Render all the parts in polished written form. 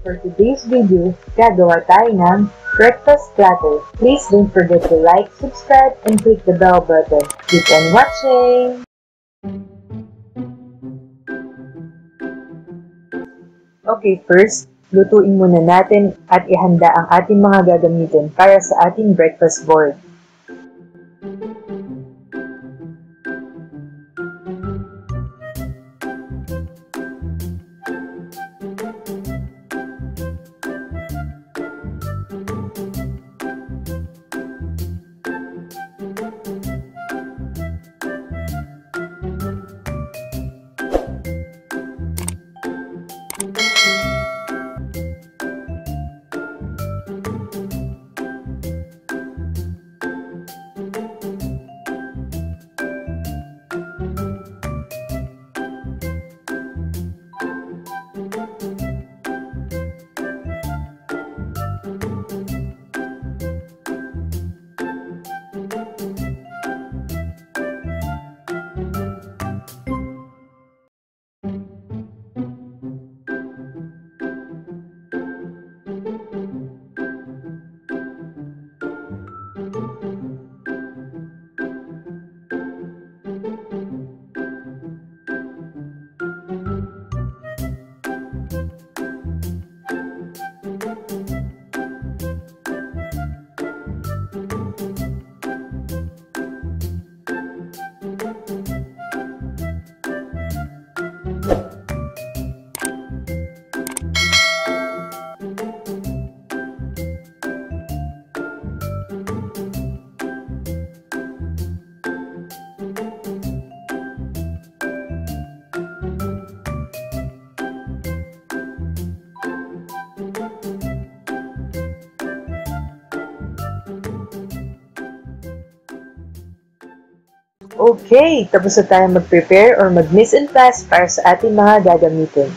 For today's video, gagawa tayo ng breakfast platter. Please don't forget to like, subscribe, and click the bell button. Keep on watching! Okay, first, lutuin muna natin at ihanda ang ating mga gagamitin para sa ating breakfast board. Okay, tapos na tayo mag-prepare or mag-mix and pass para sa ating mga gagamitin.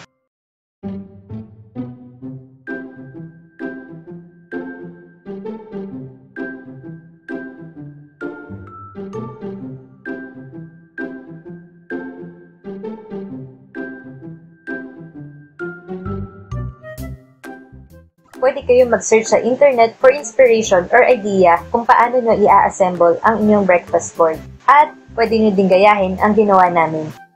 Pwede kayo mag-search sa internet for inspiration or idea kung paano nyo i-assemble ang inyong breakfast board. At pwede nyo din gayahin ang ginawa namin.